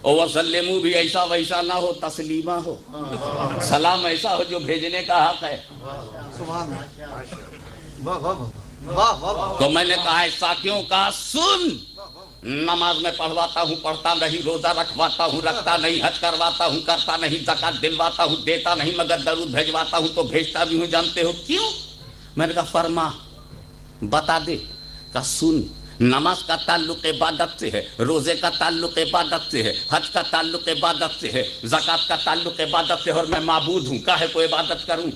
اور وسلمو بھی ایسا ویسا نہ ہو، تسلیمہ ہو، سلام ایسا ہو جو بھیجنے کا حق ہے۔ تو میں نے کہا ساتھیوں کا سن، نماز میں پڑھواتا ہوں، پڑھتا نہیں، روزہ رکھواتا ہوں، رکھتا نہیں، حج کرواتا ہوں، کرتا نہیں، زکات دلواتا ہوں، دیتا نہیں، مگر درود بھیجواتا ہوں تو بھیجتا بھی ہوں۔ جانتے ہو کیوں؟ میں نے کہا فرما، بتا دے۔ کہا سن، نماز کا تعلق عبادت سے ہے، روزے کا تعلق عبادت سے ہے، حج کا تعلق عبادت سے ہے، زکات کا تعلق عبادت سے ہے، اور میں معبود ہوں، کاہے کو عبادت کروں؟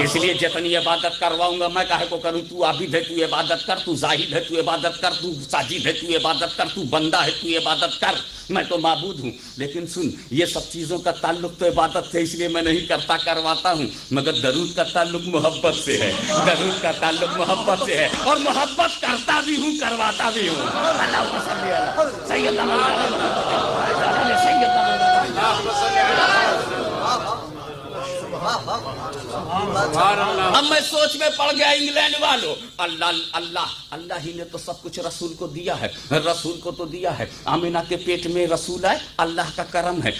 اس لیے جتنی عبادت کرواؤں گا میں کاہے کو کروں؟ تو عابد ہے، تو عبادت کر، تو زاہد ہے، تو عبادت کر، تو ساجد ہے، تو عبادت کر، تو بندہ ہے، تو عبادت کر، میں تو معبود ہوں۔ لیکن سن، یہ سب چیزوں کا تعلق تو عبادت سے، اس لیے میں نہیں کرتا، کرواتا ہوں، مگر درود کا تعلق محبت سے ہے، درود کا تعلق محبت سے ہے، اور محبت کرتا بھی ہوں، کرواتا بھی ہوں۔ اللہم صلی علی سیدنا اب میں سوچ میں پڑ گیا انگلینڈ والوں، اللہ ہی نے تو سب کچھ رسول کو دیا ہے، رسول کو تو دیا ہے۔ آمینہ کے پیٹ میں رسول آئے، اللہ کا کرم ہے۔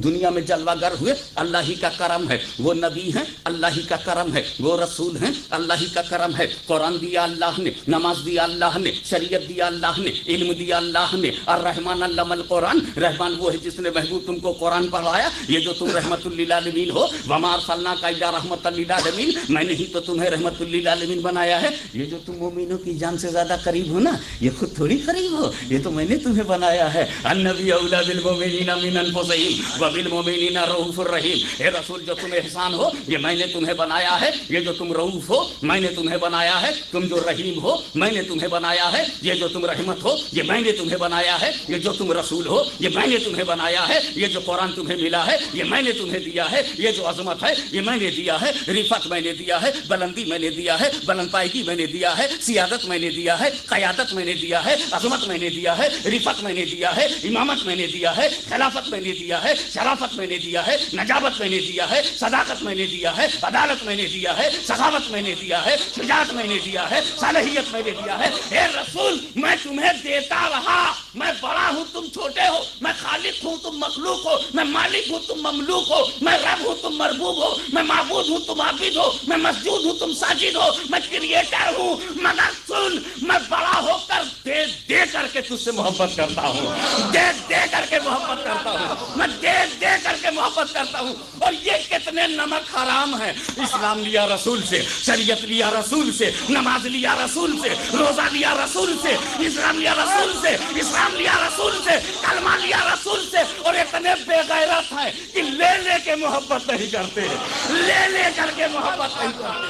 دنیا میں جلوہ گر ہوئے، اللہ ہی کا کرم ہے۔ وہ نبی ہیں، اللہ ہی کا کرم ہے۔ وہ رسول ہیں، اللہ ہی کا کرم ہے۔ قرآن دیا اللہ نے، نماز دیا اللہ نے، شریعت دیا اللہ نے، علم دیا اللہ نے۔ الرحمن علم القرآن، رحمان وہ ہے جس نے محبوب تم کو قرآن پڑھایا۔ یہ جو تم رحمت للعالمین ہو، وما ارسلناک الا رحمت للعالمین، میں نے ہی تو تمہیں رحمت للعالمین بنایا ہے۔ یہ جو تم مومنوں کی جان سے زیادہ قریب ہو نا، یہ خود تھوڑی قریب ہو، یہ تو میں نے تمہیں بنایا ہے۔ النبی اولی بالمؤمنین من انفسہم وبالمؤمنین رؤوف الرحیم۔ اے رسول جو تم احسان ہو، یہ میں نے تمہیں بنایا ہے۔ یہ جو تم رؤوف ہو، میں نے تمہیں بنایا ہے۔ تم جو رحیم ہو، میں نے تمہیں بنایا ہے۔ یہ جو تم رحمت ہو، یہ میں نے تمہیں بنایا ہے۔ یہ جو تم رسول ہو، یہ میں نے تمہیں بنایا ہے۔ یہ جو قرآن تمہیں ملا ہے، یہ میں نے تمہیں دیا ہے۔ یہ جو عظمت ہے، یہ میں نے دیا ہے۔ رفعت میں نے دیا ہے، بلندی میں نے دیا ہے، بلند پائگی میں نے دیا ہے، سیادت میں نے دیا ہے، قیادت میں نے دیا ہے، عظمت میں نے دیا ہے، رفعت میں نے دیا ہے، امامت میں نے دیا ہے، خلافت میں نے دیا ہے، شرافت میں نے دیا ہے، نجابت میں نے دیا ہے، صداقت میں نے دیا ہے، عدالت میں نے دیا ہے، سخاوت میں نے دیا ہے، شجاعت میں نے دیا ہے، صالحیت میں نے دیا ہے۔ اے رسول، میں تمہیں دیتا رہا۔ میں بڑا ہوں، تم چھوٹے ہو، میں خالق ہوں، تم مخلوق ہو، میں مالک ہوں، تم مملوک ہو، میں رب ہوں، تم مربوب ہو، میں معبود ہوں، تم عابد ہو، میں مسجود ہوں، تم ساجد ہو، میں کریٹر ہوں۔ مگر سن، میں بڑا ہو کر دے دے کر کے تجھ سے محبت کرتا ہوں، دے دے کر کے محبت کرتا ہوں، میں دے دے کر کے محبت کرتا ہوں۔ اور یہ کتنے نمک حرام ہے۔ اسلام لیا رسول سے، شریعت لیا رسول سے، نماز لیا رسول سے، روزہ لیا رسول سے، اسلام لیا رسول سے، اسلام لیا رسول سے، کلمہ لیا رسول سے، اور اتنے بے غیرت ہیں کہ لے لے کے محبت نہیں کرتے، لے لے کر کے محبت نہیں کرتے۔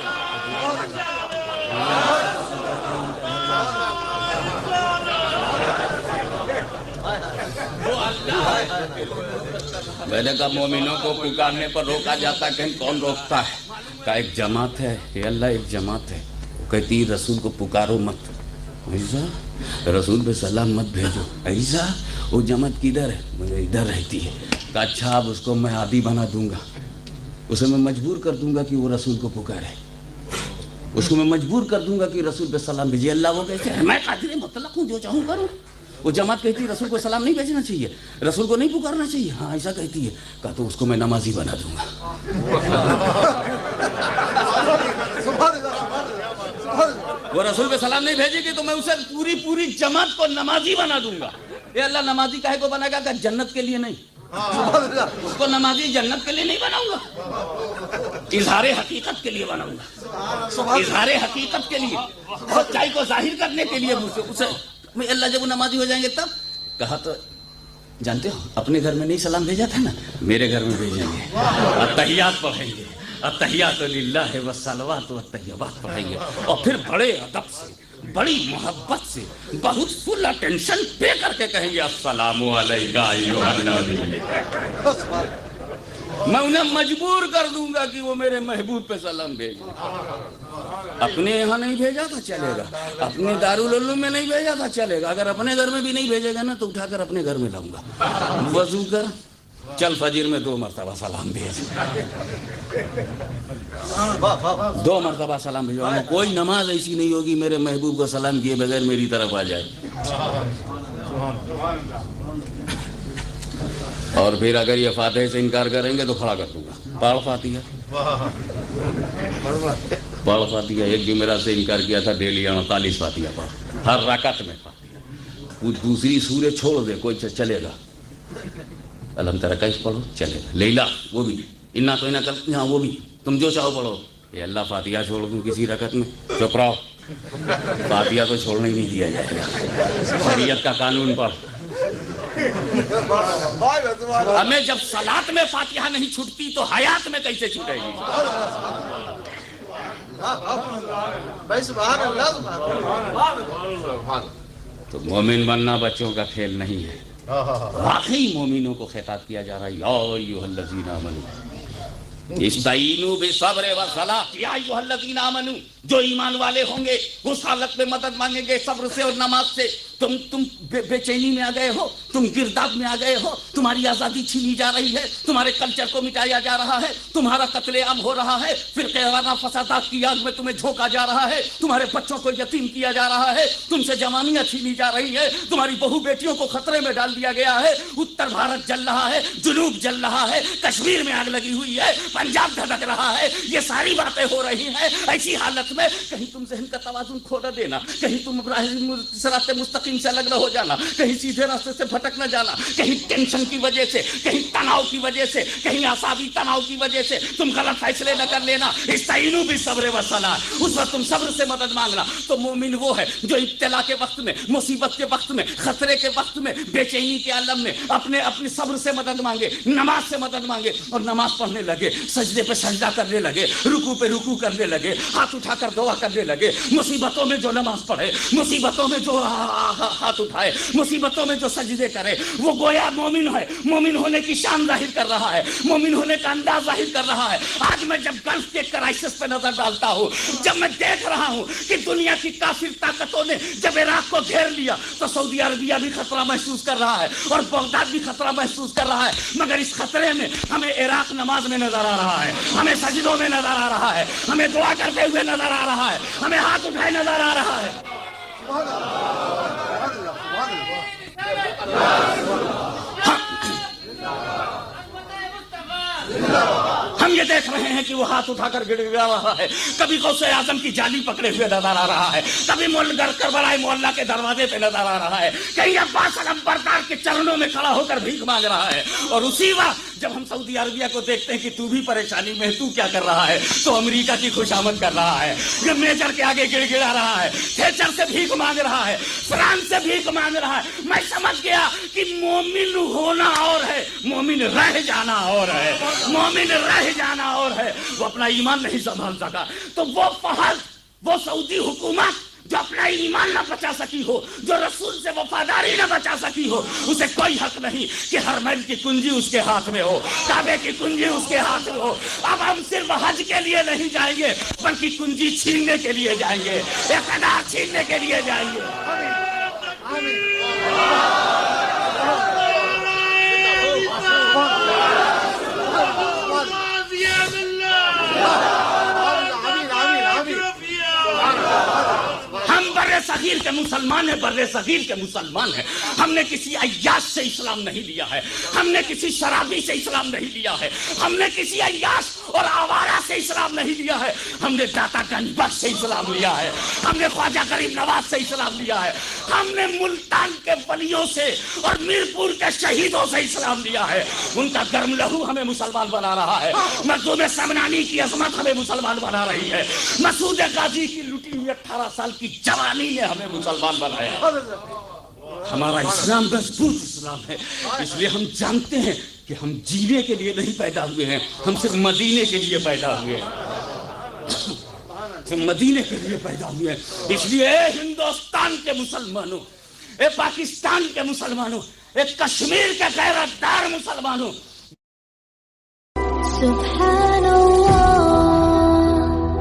میں نے کہا مومنوں کو پکارنے پر روکا جاتا ہے، کہیں کون روکتا ہے؟ کہا ایک جماعت ہے، اے اللہ ایک جماعت ہے، وہ کہتی ہے رسول کو پکارو مت، ایسا رسول پہ سلام مت بھیجو، ایسا وہ جماعت کدھر ہے؟ مجھے ادھر رہتی ہے۔ کہا اچھا اب اس کو میں عادی بنا دوں گا، اسے میں مجبور کر دوں گا کہ وہ رسول کو پکارے، اس کو میں مجبور کر دوں گا کہ رسول پہ سلام بھیجے۔ اللہ وہ کہتے ہیں میں قادر مطلق ہوں، جو چاہوں کروں۔ وہ جماعت کہتی ہے رسول کو سلام نہیں بھیجنا چاہیے، رسول کو نہیں پکارنا چاہیے، ہاں ایسا کہتی ہے۔ کہا تو اس کو میں نمازی بنا دوں گا۔ وہ رسول پہ سلام نہیں بھیجے گی تو میں اسے پوری جماعت کو نمازی بنا دوں گا۔ اے اللہ نمازی کاہے کو بنا گا؟ کہ جنت کے لیے نہیں، اس کو نمازی جنت کے لیے نہیں بناؤں گا، اظہار حقیقت کے لیے بناؤں گا، اظہار حقیقت کے لیے، سچائی کو ظاہر کرنے کے لیے اسے میں اللہ جب وہ نمازی ہو جائیں گے تب۔ کہا تو جانتے ہو اپنے گھر میں نہیں سلام بھیجا تھا نا، میرے گھر میں بھیجیں گے، التحیات پڑھیں گے، التحیات للہ والصلوات والطیبات پڑھیں گے، اور پھر بڑے ادب سے، بڑی محبت سے، بہت فل اٹینشن پے کر کے کہیں گے السلام علیکم ایھا النبی۔ میں انہیں مجبور کر دوں گا کہ وہ میرے محبوب پہ سلام بھیجیں۔ اپنے یہاں نہیں بھیجا تو چلے گا، اپنے دارالعلوم میں نہیں بھیجا تو چلے گا، اگر اپنے گھر میں بھی نہیں بھیجے گا نا تو اٹھا کر اپنے گھر میں لاؤں گا، وضو کر چل فجر میں 2 مرتبہ سلام بھیج، 2 مرتبہ سلام بھیجو۔ کوئی نماز ایسی نہیں ہوگی میرے محبوب کو سلام کیے بغیر میری طرف آ جائے۔ اور پھر اگر یہ فاتحہ سے انکار کریں گے تو کھڑا کر دوں گا. پڑھ فاتحہ, پڑھ فاتحہ. ایک جمعرات سے انکار کیا تھا, ڈیلی 48 فاتحہ پڑھ, ہر رکعت میں فاتحہ. وہ دوسری سورج چھوڑ دے, کوئی چلے گا. الحمد للہ کیف پڑھو, چلے گا. لیلا وہ بھی, انا تو انا کر, ہاں وہ بھی, تم جو چاہو پڑھو. یہ اللہ فاتحہ چھوڑ دوں کسی رکعت میں, چپ رہو. فاتحہ تو چھوڑنے ہی نہیں دیا جائے گا. شریعت کا قانون پڑھ. ہمیں جب صلات میں فاتحہ نہیں چھٹتی تو حیات میں کیسے چھوٹے گی؟ تو مومن بننا بچوں کا کھیل نہیں ہے. واقعی مومنوں کو خطاب کیا جا رہا ہے, یا ایھا الذین آمنوا استعینوا بالصبر والصلاۃ. یا ایھا الذین آمنوا, جو ایمان والے ہوں گے اس حالت میں مدد مانگیں گے صبر سے اور نماز سے. تم بے چینی میں آ گئے ہو, تم گرداب میں آ گئے ہو, تمہاری آزادی چھینی جا رہی ہے, تمہارے کلچر کو مٹایا جا رہا ہے, تمہارا قتل عام ہو رہا ہے, فرقے وارانہ فسادات کی آگ میں تمہیں جھونکا جا رہا ہے, تمہارے بچوں کو یتیم کیا جا رہا ہے, تم سے جوانیاں چھینی جا رہی ہے, تمہاری بہو بیٹیوں کو خطرے میں ڈال دیا گیا ہے. اتر بھارت جل رہا ہے, جنوب جل رہا ہے, کشمیر میں آگ لگی ہوئی ہے, پنجاب دھڑک رہا ہے. یہ ساری باتیں ہو رہی ہیں. ایسی حالت میں کہیں تم ذہن کا توازن کھو نہ دینا, کہیں تم صراط مستقیم سے الگ نہ ہو جانا, کہیں سیدھے راستے سے بھٹک نہ جانا, کہیں ٹینشن کی وجہ سے, کہیں تناؤ کی وجہ سے, کہیں اعصابی تناؤ کی وجہ سے تم غلط فیصلے نہ کر لینا. استعینوا بالصبر والصلاۃ, اس وقت تم صبر سے مدد مانگنا. تو مومن وہ ہے جو ابتلا کے وقت میں, مصیبت کے وقت میں, خطرے کے وقت میں, بے چینی کے عالم میں اپنی صبر سے مدد مانگے, نماز سے مدد مانگے, اور نماز پڑھنے لگے, سجدے پہ سجدہ کرنے لگے, رکوع پہ رکوع کرنے لگے, ہاتھ اٹھا کر دعا کرنے لگے. مصیبتوں میں جو نماز پڑھے, مصیبتوں میں جو ہاتھ اٹھائے, مصیبتوں میں جو سجدے کرے, وہ گویا مومن ہے. مومن ہونے کی شان ظاہر کر رہا ہے, مومن ہونے کا انداز ظاہر کر رہا ہے. آج میں جب گلف کے کرائسس پہ نظر ڈالتا ہوں, جب میں دیکھ رہا ہوں کہ دنیا کی کافر طاقتوں نے جب عراق کو گھیر لیا, تو سعودی عربیہ بھی خطرہ محسوس کر رہا ہے اور بغداد بھی خطرہ محسوس کر رہا ہے. مگر اس خطرے میں ہمیں عراق نماز میں نظر آ رہا ہے, ہمیں سجدوں میں نظر آ رہا ہے, ہمیں دعا کرتے ہوئے نظر آ رہا ہے, ہمیں ہاتھ اٹھائے نظر آ رہا ہے. ہم یہ دیکھ رہے ہیں کہ وہ ہاتھ اٹھا کر گڑ گڑا رہا ہے, کبھی غوث اعظم کی جالی پکڑے ہوئے نظر آ رہا ہے, کبھی کربلا مولا کے دروازے پہ نظر آ رہا ہے, کہیں عباس علمبردار کے چرنوں میں کھڑا ہو کر بھیک مانگ رہا ہے. اور اسی وقت جب ہم سعودی عربیہ کو دیکھتے ہیں کہ تو بھی پریشانی میں, تو کیا کر رہا ہے, تو امریکہ کی خوشامد کر رہا ہے, یہ میجر کے آگے گڑ گڑا رہا ہے, تھیچر سے بھیک مانگ رہا ہے, فرانس سے بھیک مانگ رہا ہے. میں سمجھ گیا کہ مومن ہونا اور ہے, مومن رہ جانا اور ہے, مومن رہ جانا اور ہے. وہ اپنا ایمان نہیں سنبھال سکا, تو وہ فہد, وہ سعودی حکومت جو اپنا ایمان نہ بچا سکی ہو, جو رسول سے وفاداری نہ بچا سکی ہو, اسے کوئی حق نہیں کہ حرمین کی کنجی اس کے ہاتھ میں ہو, کعبے کی کنجی اس کے ہاتھ میں ہو. اب ہم صرف حج کے لیے نہیں جائیں گے, بلکہ کنجی چھیننے کے لیے جائیں گے, اقتدار چھیننے کے لیے جائیں گے. صغیر کے مسلمان ہیں, بر صغیر کے مسلمان ہیں. ہم نے کسی عیاش سے اسلام نہیں لیا ہے, ہم نے کسی شرابی سے اسلام نہیں لیا ہے, ہم نے کسی عیاش اور آوارہ سے اسلام نہیں لیا ہے, ہم نے داتا گنج بخش سے اسلام لیا ہے, ہم نے خواجہ غریب نواز سے اسلام لیا ہے, ہم نے ملتان کے ولیوں سے اور میرپور کے شہیدوں سے اسلام لیا ہے. ان کا گرم لہو ہمیں مسلمان بنا رہا ہے, مخدوم سمنانی کی عظمت ہمیں مسلمان بنا رہی ہے, مسعود غازی کی لٹی ہوئی 18 سال کی جوانی نے ہمیں مسلمان بنایا. ہمارا اسلام مضبوط اسلام ہے, اس لیے ہم جانتے ہیں کہ ہم جینے کے لیے نہیں پیدا ہوئے ہیں, ہم صرف مدینے کے لیے پیدا ہوئے ہیں, مدینے کے لیے پیدا ہوئے ہیں. اس لیے اے ہندوستان کے مسلمانوں, اے پاکستان کے مسلمانوں, اے کشمیر کے غیرت دار مسلمانوں, سبحان اللہ.